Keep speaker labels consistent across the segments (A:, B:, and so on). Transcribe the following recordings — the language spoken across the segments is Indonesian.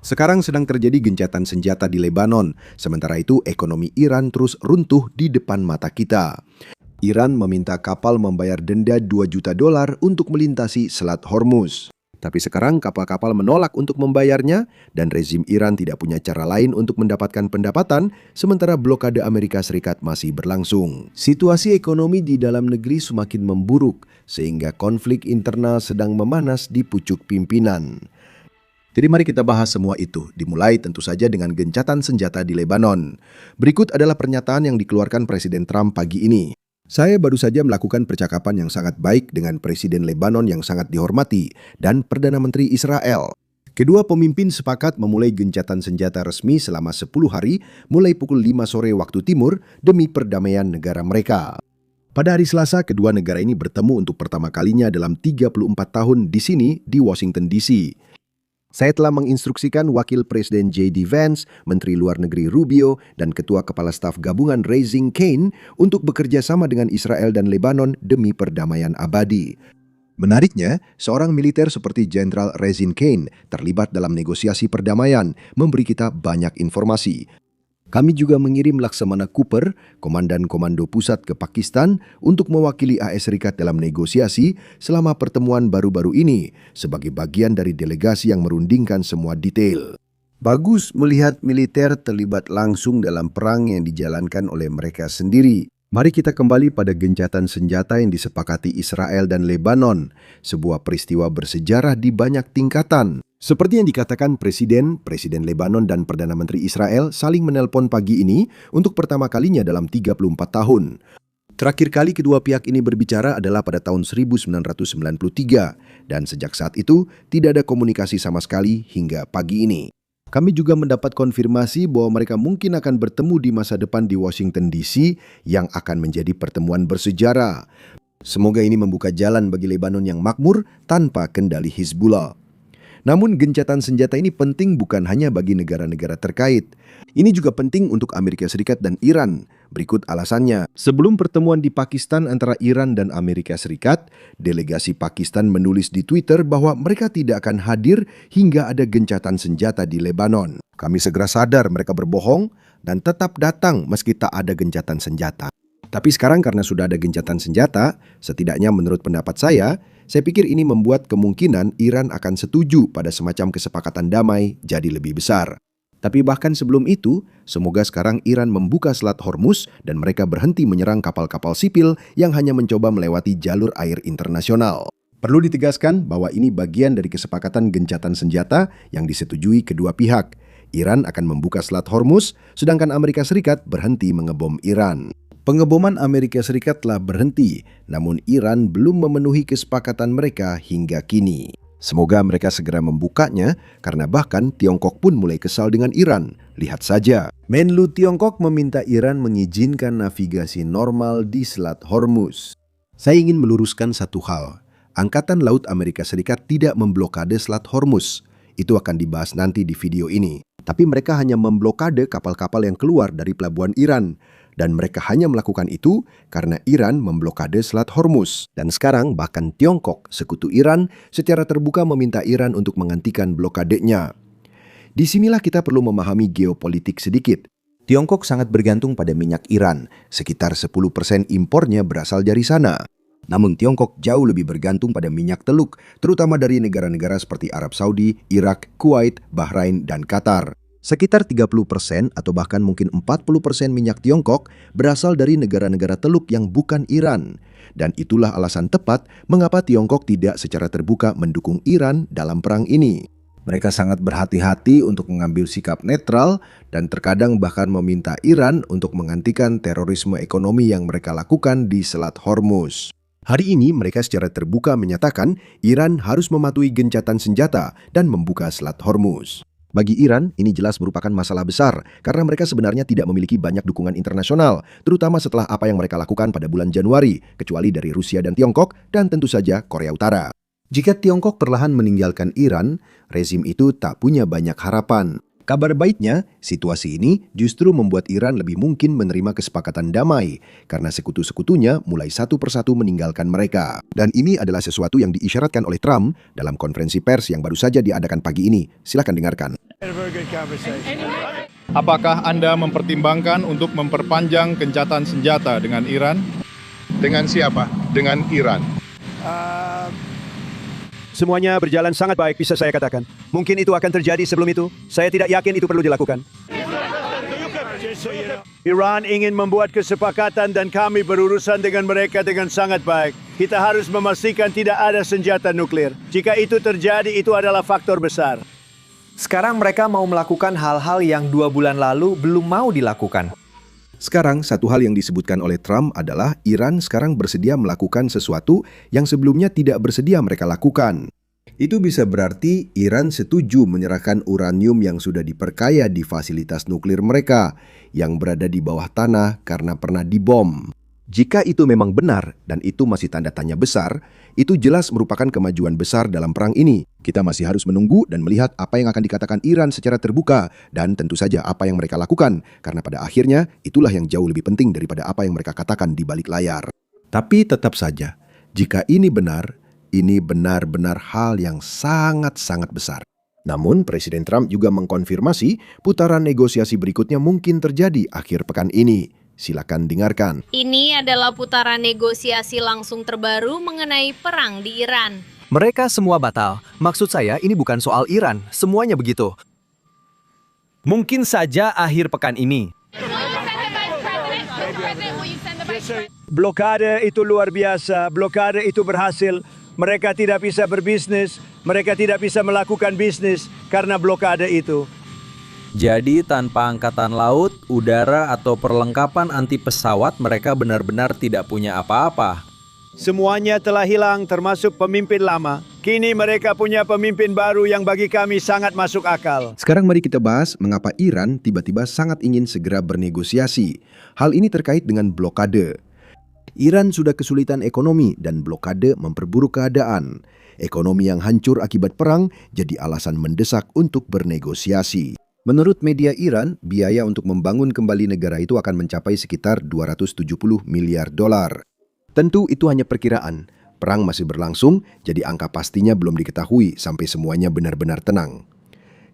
A: Sekarang sedang terjadi gencatan senjata di Lebanon, sementara itu ekonomi Iran terus runtuh di depan mata kita. Iran meminta kapal membayar denda $2 juta untuk melintasi Selat Hormuz. Tapi sekarang kapal-kapal menolak untuk membayarnya dan rezim Iran tidak punya cara lain untuk mendapatkan pendapatan sementara blokade Amerika Serikat masih berlangsung. Situasi ekonomi di dalam negeri semakin memburuk sehingga konflik internal sedang memanas di pucuk pimpinan. Jadi mari kita bahas semua itu, dimulai tentu saja dengan gencatan senjata di Lebanon. Berikut adalah pernyataan yang dikeluarkan Presiden Trump pagi ini. Saya baru saja melakukan percakapan yang sangat baik dengan Presiden Lebanon yang sangat dihormati dan Perdana Menteri Israel. Kedua pemimpin sepakat memulai gencatan senjata resmi selama 10 hari mulai pukul 5 sore waktu timur demi perdamaian negara mereka. Pada hari Selasa, kedua negara ini bertemu untuk pertama kalinya dalam 34 tahun di sini di Washington DC. Saya telah menginstruksikan Wakil Presiden J.D. Vance, Menteri Luar Negeri Rubio, dan Ketua Kepala Staf Gabungan Raising Cane untuk bekerja sama dengan Israel dan Lebanon demi perdamaian abadi. Menariknya, seorang militer seperti Jenderal Raising Cane terlibat dalam negosiasi perdamaian, memberi kita banyak informasi. Kami juga mengirim Laksamana Cooper, Komandan Komando Pusat ke Pakistan untuk mewakili AS Serikat dalam negosiasi selama pertemuan baru-baru ini sebagai bagian dari delegasi yang merundingkan semua detail. Bagus melihat militer terlibat langsung dalam perang yang dijalankan oleh mereka sendiri. Mari kita kembali pada gencatan senjata yang disepakati Israel dan Lebanon, sebuah peristiwa bersejarah di banyak tingkatan. Seperti yang dikatakan Presiden Lebanon dan Perdana Menteri Israel saling menelpon pagi ini untuk pertama kalinya dalam 34 tahun. Terakhir kali kedua pihak ini berbicara adalah pada tahun 1993 dan sejak saat itu tidak ada komunikasi sama sekali hingga pagi ini. Kami juga mendapat konfirmasi bahwa mereka mungkin akan bertemu di masa depan di Washington DC yang akan menjadi pertemuan bersejarah. Semoga ini membuka jalan bagi Lebanon yang makmur tanpa kendali Hizbullah. Namun gencatan senjata ini penting bukan hanya bagi negara-negara terkait. Ini juga penting untuk Amerika Serikat dan Iran. Berikut alasannya. Sebelum pertemuan di Pakistan antara Iran dan Amerika Serikat, delegasi Pakistan menulis di Twitter bahwa mereka tidak akan hadir hingga ada gencatan senjata di Lebanon. Kami segera sadar mereka berbohong dan tetap datang meski tak ada gencatan senjata. Tapi sekarang karena sudah ada gencatan senjata, setidaknya menurut pendapat saya pikir ini membuat kemungkinan Iran akan setuju pada semacam kesepakatan damai jadi lebih besar. Tapi bahkan sebelum itu, semoga sekarang Iran membuka Selat Hormuz dan mereka berhenti menyerang kapal-kapal sipil yang hanya mencoba melewati jalur air internasional. Perlu ditegaskan bahwa ini bagian dari kesepakatan gencatan senjata yang disetujui kedua pihak. Iran akan membuka Selat Hormuz, sedangkan Amerika Serikat berhenti mengebom Iran. Pengeboman Amerika Serikat telah berhenti, namun Iran belum memenuhi kesepakatan mereka hingga kini. Semoga mereka segera membukanya, karena bahkan Tiongkok pun mulai kesal dengan Iran. Lihat saja, Menlu Tiongkok meminta Iran mengizinkan navigasi normal di Selat Hormuz. Saya ingin meluruskan satu hal. Angkatan Laut Amerika Serikat tidak memblokade Selat Hormuz. Itu akan dibahas nanti di video ini. Tapi mereka hanya memblokade kapal-kapal yang keluar dari pelabuhan Iran. Dan mereka hanya melakukan itu karena Iran memblokade Selat Hormuz. Dan sekarang bahkan Tiongkok, sekutu Iran, secara terbuka meminta Iran untuk menghentikan blokadenya. Disinilah kita perlu memahami geopolitik sedikit. Tiongkok sangat bergantung pada minyak Iran, sekitar 10% impornya berasal dari sana. Namun Tiongkok jauh lebih bergantung pada minyak teluk, terutama dari negara-negara seperti Arab Saudi, Irak, Kuwait, Bahrain, dan Qatar. Sekitar 30% atau bahkan mungkin 40% minyak Tiongkok berasal dari negara-negara teluk yang bukan Iran. Dan itulah alasan tepat mengapa Tiongkok tidak secara terbuka mendukung Iran dalam perang ini. Mereka sangat berhati-hati untuk mengambil sikap netral dan terkadang bahkan meminta Iran untuk menghentikan terorisme ekonomi yang mereka lakukan di Selat Hormuz. Hari ini mereka secara terbuka menyatakan Iran harus mematuhi gencatan senjata dan membuka Selat Hormuz. Bagi Iran, ini jelas merupakan masalah besar karena mereka sebenarnya tidak memiliki banyak dukungan internasional, terutama setelah apa yang mereka lakukan pada bulan Januari, kecuali dari Rusia dan Tiongkok, dan tentu saja Korea Utara. Jika Tiongkok perlahan meninggalkan Iran, rezim itu tak punya banyak harapan. Kabar baiknya, situasi ini justru membuat Iran lebih mungkin menerima kesepakatan damai karena sekutu-sekutunya mulai satu persatu meninggalkan mereka. Dan ini adalah sesuatu yang diisyaratkan oleh Trump dalam konferensi pers yang baru saja diadakan pagi ini. Silakan dengarkan.
B: Apakah Anda mempertimbangkan untuk memperpanjang gencatan senjata dengan Iran?
C: Dengan siapa? Dengan Iran.
D: Semuanya berjalan sangat baik, bisa saya katakan. Mungkin itu akan terjadi sebelum itu. Saya tidak yakin itu perlu dilakukan. Iran ingin membuat kesepakatan dan kami berurusan dengan mereka dengan sangat baik. Kita harus memastikan tidak ada senjata nuklir. Jika itu terjadi, itu adalah faktor besar.
E: Sekarang mereka mau melakukan hal-hal yang 2 bulan lalu belum mau dilakukan.
A: Sekarang, satu hal yang disebutkan oleh Trump adalah Iran sekarang bersedia melakukan sesuatu yang sebelumnya tidak bersedia mereka lakukan. Itu bisa berarti Iran setuju menyerahkan uranium yang sudah diperkaya di fasilitas nuklir mereka yang berada di bawah tanah karena pernah dibom. Jika itu memang benar dan itu masih tanda tanya besar, itu jelas merupakan kemajuan besar dalam perang ini. Kita masih harus menunggu dan melihat apa yang akan dikatakan Iran secara terbuka dan tentu saja apa yang mereka lakukan, karena pada akhirnya itulah yang jauh lebih penting daripada apa yang mereka katakan di balik layar. Tapi tetap saja, jika ini benar-benar hal yang sangat-sangat besar. Namun, Presiden Trump juga mengkonfirmasi putaran negosiasi berikutnya mungkin terjadi akhir pekan ini. Silakan dengarkan.
F: Ini adalah putaran negosiasi langsung terbaru mengenai perang di Iran.
E: Mereka semua batal. Maksud saya, ini bukan soal Iran. Semuanya begitu. Mungkin saja akhir pekan ini.
D: Blokade itu luar biasa. Blokade itu berhasil. Mereka tidak bisa berbisnis. Mereka tidak bisa melakukan bisnis karena blokade itu.
G: Jadi tanpa angkatan laut, udara, atau perlengkapan anti pesawat, mereka benar-benar tidak punya apa-apa.
D: Semuanya telah hilang termasuk pemimpin lama. Kini mereka punya pemimpin baru yang bagi kami sangat masuk akal.
A: Sekarang mari kita bahas mengapa Iran tiba-tiba sangat ingin segera bernegosiasi. Hal ini terkait dengan blokade. Iran sudah kesulitan ekonomi dan blokade memperburuk keadaan. Ekonomi yang hancur akibat perang jadi alasan mendesak untuk bernegosiasi. Menurut media Iran, biaya untuk membangun kembali negara itu akan mencapai sekitar 270 miliar dolar. Tentu itu hanya perkiraan. Perang masih berlangsung, jadi angka pastinya belum diketahui sampai semuanya benar-benar tenang.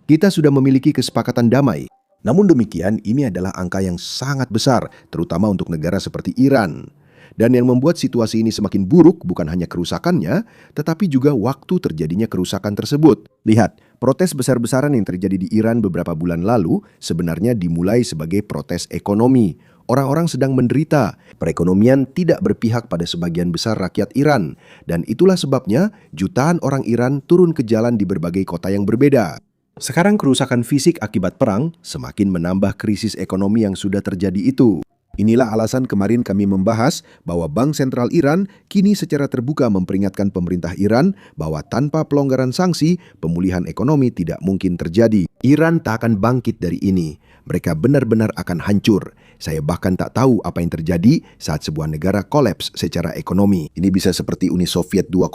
A: Kita sudah memiliki kesepakatan damai. Namun demikian, ini adalah angka yang sangat besar, terutama untuk negara seperti Iran. Dan yang membuat situasi ini semakin buruk bukan hanya kerusakannya, tetapi juga waktu terjadinya kerusakan tersebut. Lihat, protes besar-besaran yang terjadi di Iran beberapa bulan lalu sebenarnya dimulai sebagai protes ekonomi. Orang-orang sedang menderita. Perekonomian tidak berpihak pada sebagian besar rakyat Iran. Dan itulah sebabnya jutaan orang Iran turun ke jalan di berbagai kota yang berbeda. Sekarang kerusakan fisik akibat perang semakin menambah krisis ekonomi yang sudah terjadi itu. Inilah alasan kemarin kami membahas bahwa Bank Sentral Iran kini secara terbuka memperingatkan pemerintah Iran bahwa tanpa pelonggaran sanksi, pemulihan ekonomi tidak mungkin terjadi. Iran tak akan bangkit dari ini. Mereka benar-benar akan hancur. Saya bahkan tak tahu apa yang terjadi saat sebuah negara kolaps secara ekonomi. Ini bisa seperti Uni Soviet 2.0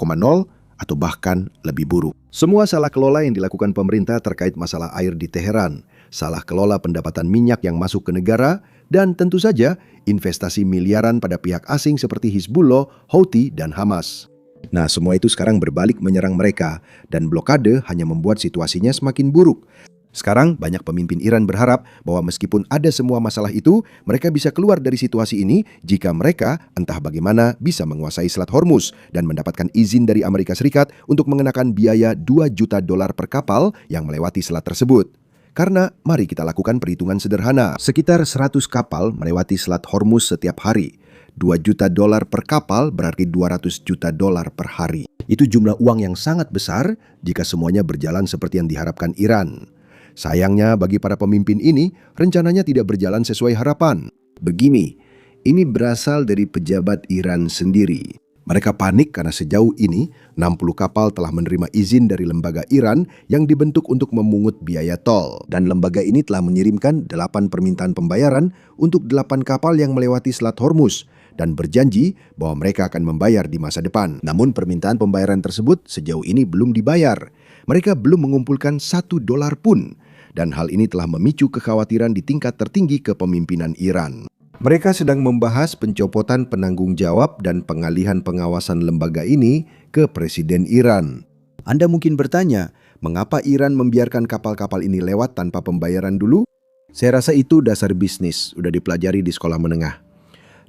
A: atau bahkan lebih buruk. Semua salah kelola yang dilakukan pemerintah terkait masalah air di Teheran, salah kelola pendapatan minyak yang masuk ke negara, dan tentu saja investasi miliaran pada pihak asing seperti Hizbullah, Houthi, dan Hamas. Nah, semua itu sekarang berbalik menyerang mereka, dan blokade hanya membuat situasinya semakin buruk. Sekarang banyak pemimpin Iran berharap bahwa meskipun ada semua masalah itu, mereka bisa keluar dari situasi ini jika mereka entah bagaimana bisa menguasai Selat Hormuz dan mendapatkan izin dari Amerika Serikat untuk mengenakan biaya $2 juta per kapal yang melewati selat tersebut. Karena mari kita lakukan perhitungan sederhana. Sekitar 100 kapal melewati Selat Hormuz setiap hari. $2 juta per kapal berarti $200 juta per hari. Itu jumlah uang yang sangat besar jika semuanya berjalan seperti yang diharapkan Iran. Sayangnya bagi para pemimpin ini, rencananya tidak berjalan sesuai harapan. Begini, ini berasal dari pejabat Iran sendiri. Mereka panik karena sejauh ini 60 kapal telah menerima izin dari lembaga Iran yang dibentuk untuk memungut biaya tol. Dan lembaga ini telah mengirimkan 8 permintaan pembayaran untuk 8 kapal yang melewati Selat Hormuz dan berjanji bahwa mereka akan membayar di masa depan. Namun permintaan pembayaran tersebut sejauh ini belum dibayar. Mereka belum mengumpulkan $1 pun. dan hal ini telah memicu kekhawatiran di tingkat tertinggi kepemimpinan Iran. Mereka sedang membahas pencopotan penanggung jawab dan pengalihan pengawasan lembaga ini ke Presiden Iran. Anda mungkin bertanya, mengapa Iran membiarkan kapal-kapal ini lewat tanpa pembayaran dulu? Saya rasa itu dasar bisnis, sudah dipelajari di sekolah menengah.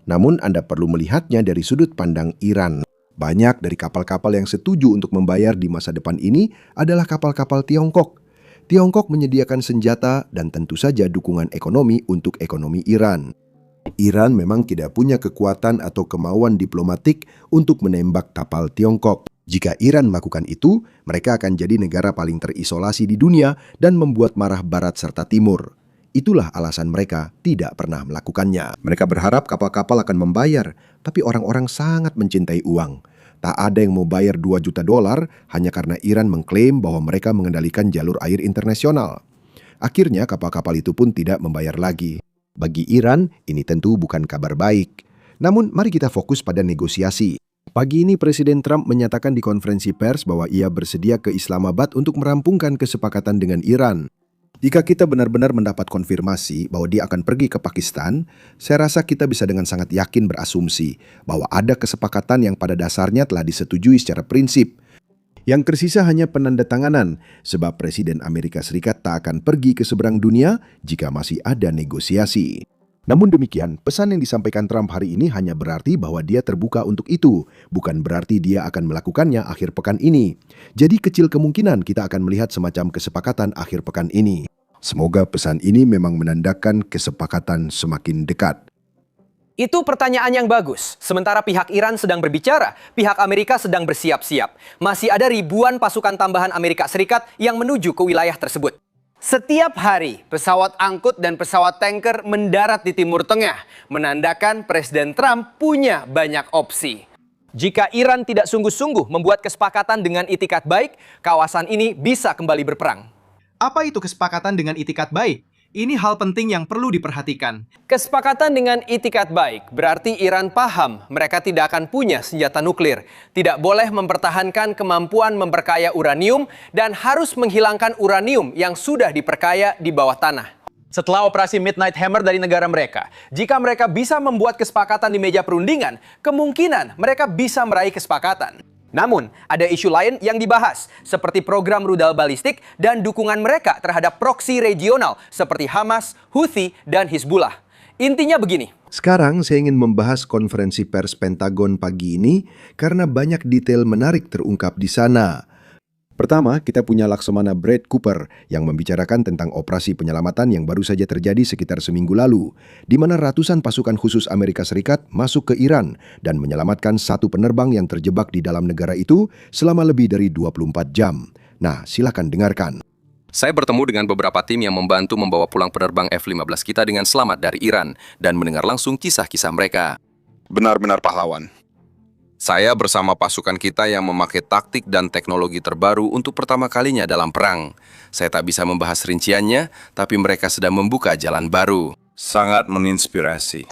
A: Namun Anda perlu melihatnya dari sudut pandang Iran. Banyak dari kapal-kapal yang setuju untuk membayar di masa depan ini adalah kapal-kapal Tiongkok. Tiongkok menyediakan senjata dan tentu saja dukungan ekonomi untuk ekonomi Iran. Iran memang tidak punya kekuatan atau kemauan diplomatik untuk menembak kapal Tiongkok. Jika Iran melakukan itu, mereka akan jadi negara paling terisolasi di dunia dan membuat marah Barat serta Timur. Itulah alasan mereka tidak pernah melakukannya. Mereka berharap kapal-kapal akan membayar, tapi orang-orang sangat mencintai uang. Tak ada yang mau bayar 2 juta dolar hanya karena Iran mengklaim bahwa mereka mengendalikan jalur air internasional. Akhirnya kapal-kapal itu pun tidak membayar lagi. Bagi Iran, ini tentu bukan kabar baik. Namun mari kita fokus pada negosiasi. Pagi ini Presiden Trump menyatakan di konferensi pers bahwa ia bersedia ke Islamabad untuk merampungkan kesepakatan dengan Iran. Jika kita benar-benar mendapat konfirmasi bahwa dia akan pergi ke Pakistan, saya rasa kita bisa dengan sangat yakin berasumsi bahwa ada kesepakatan yang pada dasarnya telah disetujui secara prinsip. Yang tersisa hanya penandatanganan, sebab Presiden Amerika Serikat tak akan pergi ke seberang dunia jika masih ada negosiasi. Namun demikian, pesan yang disampaikan Trump hari ini hanya berarti bahwa dia terbuka untuk itu, bukan berarti dia akan melakukannya akhir pekan ini. Jadi kecil kemungkinan kita akan melihat semacam kesepakatan akhir pekan ini. Semoga pesan ini memang menandakan kesepakatan semakin dekat.
E: Itu pertanyaan yang bagus. Sementara pihak Iran sedang berbicara, pihak Amerika sedang bersiap-siap. Masih ada ribuan pasukan tambahan Amerika Serikat yang menuju ke wilayah tersebut. Setiap hari, pesawat angkut dan pesawat tanker mendarat di Timur Tengah, menandakan Presiden Trump punya banyak opsi. Jika Iran tidak sungguh-sungguh membuat kesepakatan dengan itikat baik, kawasan ini bisa kembali berperang.
H: Apa itu kesepakatan dengan itikat baik? Ini hal penting yang perlu diperhatikan.
E: Kesepakatan dengan itikat baik berarti Iran paham mereka tidak akan punya senjata nuklir, tidak boleh mempertahankan kemampuan memperkaya uranium, dan harus menghilangkan uranium yang sudah diperkaya di bawah tanah. Setelah operasi Midnight Hammer dari negara mereka, jika mereka bisa membuat kesepakatan di meja perundingan, kemungkinan mereka bisa meraih kesepakatan. Namun, ada isu lain yang dibahas, seperti program rudal balistik dan dukungan mereka terhadap proksi regional seperti Hamas, Houthi, dan Hizbullah. Intinya begini.
A: Sekarang saya ingin membahas konferensi pers Pentagon pagi ini karena banyak detail menarik terungkap di sana. Pertama, kita punya Laksamana Brad Cooper yang membicarakan tentang operasi penyelamatan yang baru saja terjadi sekitar seminggu lalu, di mana ratusan pasukan khusus Amerika Serikat masuk ke Iran dan menyelamatkan satu penerbang yang terjebak di dalam negara itu selama lebih dari 24 jam. Nah, silakan dengarkan.
I: Saya bertemu dengan beberapa tim yang membantu membawa pulang penerbang F-15 kita dengan selamat dari Iran dan mendengar langsung kisah-kisah mereka.
C: Benar-benar pahlawan.
I: Saya bersama pasukan kita yang memakai taktik dan teknologi terbaru untuk pertama kalinya dalam perang. Saya tak bisa membahas rinciannya, tapi mereka sedang membuka jalan baru.
J: Sangat menginspirasi.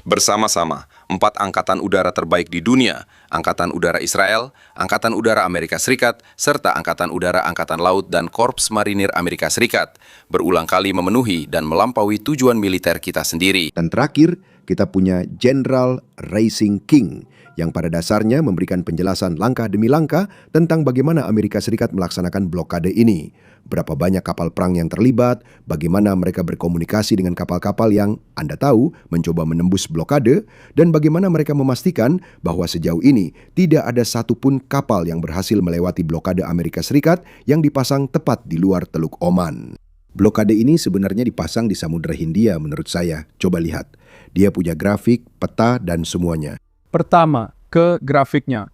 J: Bersama-sama, 4 angkatan udara terbaik di dunia, Angkatan Udara Israel, Angkatan Udara Amerika Serikat, serta Angkatan Udara Angkatan Laut dan Korps Marinir Amerika Serikat, berulang kali memenuhi dan melampaui tujuan militer kita sendiri.
A: Dan terakhir, kita punya General Racing King, yang pada dasarnya memberikan penjelasan langkah demi langkah tentang bagaimana Amerika Serikat melaksanakan blokade ini. Berapa banyak kapal perang yang terlibat, bagaimana mereka berkomunikasi dengan kapal-kapal yang Anda tahu mencoba menembus blokade, dan bagaimana mereka memastikan bahwa sejauh ini tidak ada satupun kapal yang berhasil melewati blokade Amerika Serikat yang dipasang tepat di luar Teluk Oman. Blokade ini sebenarnya dipasang di Samudra Hindia menurut saya. Coba lihat, dia punya grafik, peta, dan semuanya.
K: Pertama, ke grafiknya.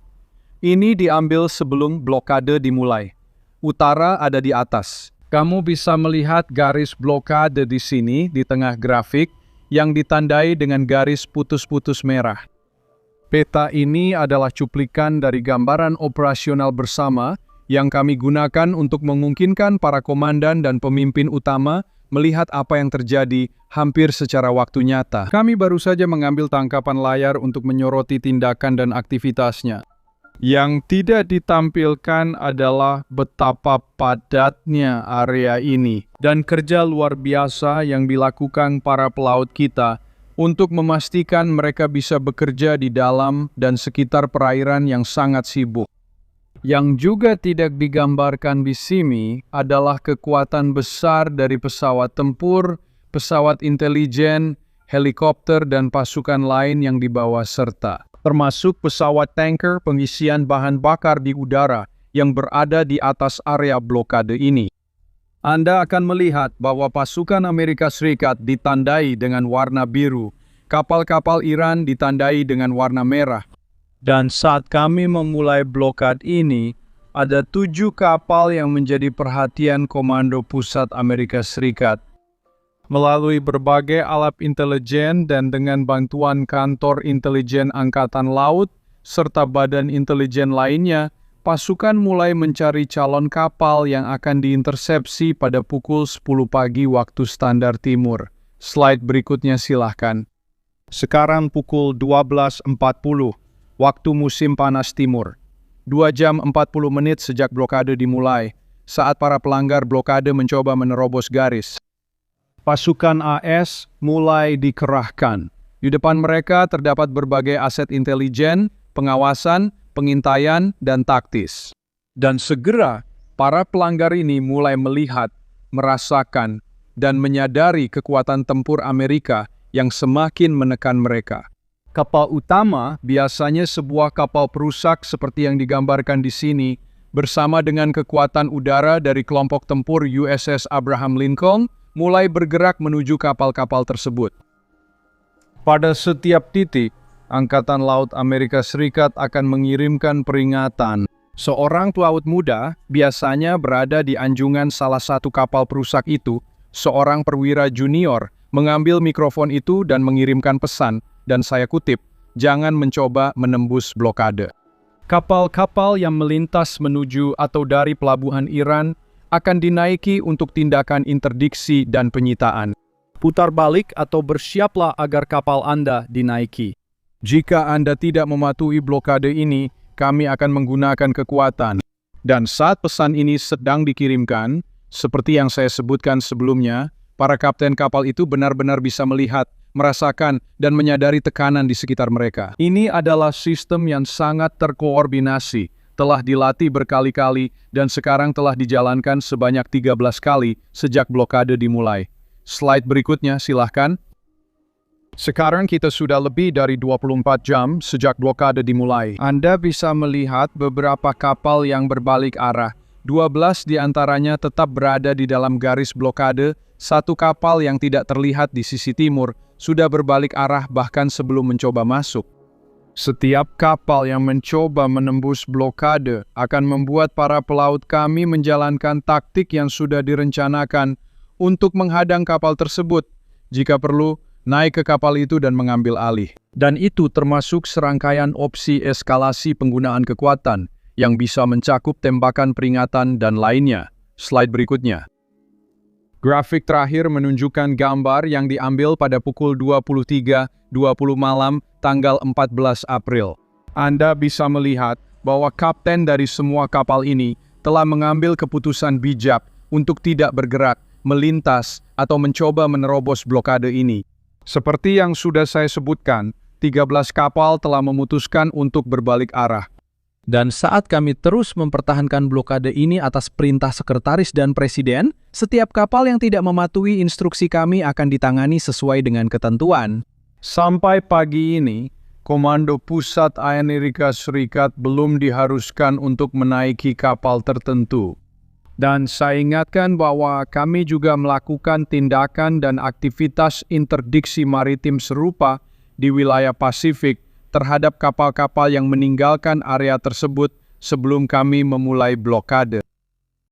K: Ini diambil sebelum blokade dimulai. Utara ada di atas. Kamu bisa melihat garis blokade di sini di tengah grafik yang ditandai dengan garis putus-putus merah. Peta ini adalah cuplikan dari gambaran operasional bersama yang kami gunakan untuk memungkinkan para komandan dan pemimpin utama melihat apa yang terjadi hampir secara waktu nyata. Kami baru saja mengambil tangkapan layar untuk menyoroti tindakan dan aktivitasnya. Yang tidak ditampilkan adalah betapa padatnya area ini dan kerja luar biasa yang dilakukan para pelaut kita untuk memastikan mereka bisa bekerja di dalam dan sekitar perairan yang sangat sibuk. Yang juga tidak digambarkan di sini adalah kekuatan besar dari pesawat tempur, pesawat intelijen, helikopter, dan pasukan lain yang dibawa serta, termasuk pesawat tanker pengisian bahan bakar di udara yang berada di atas area blokade ini. Anda akan melihat bahwa pasukan Amerika Serikat ditandai dengan warna biru, kapal-kapal Iran ditandai dengan warna merah. Dan saat kami memulai blokade ini, ada 7 kapal yang menjadi perhatian Komando Pusat Amerika Serikat. Melalui berbagai alat intelijen dan dengan bantuan Kantor Intelijen Angkatan Laut serta badan intelijen lainnya, pasukan mulai mencari calon kapal yang akan diintersepsi pada pukul 10 pagi waktu standar timur. Slide berikutnya silahkan. Sekarang pukul 12.40, waktu musim panas timur. 2 jam 40 menit sejak blokade dimulai, saat para pelanggar blokade mencoba menerobos garis. Pasukan AS mulai dikerahkan. Di depan mereka terdapat berbagai aset intelijen, pengawasan, pengintaian, dan taktis. Dan segera, para pelanggar ini mulai melihat, merasakan, dan menyadari kekuatan tempur Amerika yang semakin menekan mereka. Kapal utama biasanya sebuah kapal perusak seperti yang digambarkan di sini, bersama dengan kekuatan udara dari kelompok tempur USS Abraham Lincoln, mulai bergerak menuju kapal-kapal tersebut. Pada setiap titik, Angkatan Laut Amerika Serikat akan mengirimkan peringatan. Seorang pelaut muda biasanya berada di anjungan salah satu kapal perusak itu. Seorang perwira junior mengambil mikrofon itu dan mengirimkan pesan, dan saya kutip, "Jangan mencoba menembus blokade." Kapal-kapal yang melintas menuju atau dari pelabuhan Iran akan dinaiki untuk tindakan interdiksi dan penyitaan. Putar balik atau bersiaplah agar kapal Anda dinaiki. Jika Anda tidak mematuhi blokade ini, kami akan menggunakan kekuatan. Dan saat pesan ini sedang dikirimkan, seperti yang saya sebutkan sebelumnya, para kapten kapal itu benar-benar bisa melihat, merasakan, dan menyadari tekanan di sekitar mereka. Ini adalah sistem yang sangat terkoordinasi, telah dilatih berkali-kali, dan sekarang telah dijalankan sebanyak 13 kali sejak blokade dimulai. Slide berikutnya silahkan. Sekarang kita sudah lebih dari 24 jam sejak blokade dimulai. Anda bisa melihat beberapa kapal yang berbalik arah. 12 di antaranya tetap berada di dalam garis blokade. Satu kapal yang tidak terlihat di sisi timur sudah berbalik arah bahkan sebelum mencoba masuk. Setiap kapal yang mencoba menembus blokade akan membuat para pelaut kami menjalankan taktik yang sudah direncanakan untuk menghadang kapal tersebut. Jika perlu, naik ke kapal itu dan mengambil alih. Dan itu termasuk serangkaian opsi eskalasi penggunaan kekuatan yang bisa mencakup tembakan peringatan dan lainnya. Slide berikutnya. Grafik terakhir menunjukkan gambar yang diambil pada pukul 23.20 malam tanggal 14 April. Anda bisa melihat bahwa kapten dari semua kapal ini telah mengambil keputusan bijak untuk tidak bergerak, melintas, atau mencoba menerobos blokade ini. Seperti yang sudah saya sebutkan, 13 kapal telah memutuskan untuk berbalik arah. Dan saat kami terus mempertahankan blokade ini atas perintah sekretaris dan presiden, setiap kapal yang tidak mematuhi instruksi kami akan ditangani sesuai dengan ketentuan. Sampai pagi ini, Komando Pusat Amerika Serikat belum diharuskan untuk menaiki kapal tertentu. Dan saya ingatkan bahwa kami juga melakukan tindakan dan aktivitas interdiksi maritim serupa di wilayah Pasifik terhadap kapal-kapal yang meninggalkan area tersebut sebelum kami memulai blokade.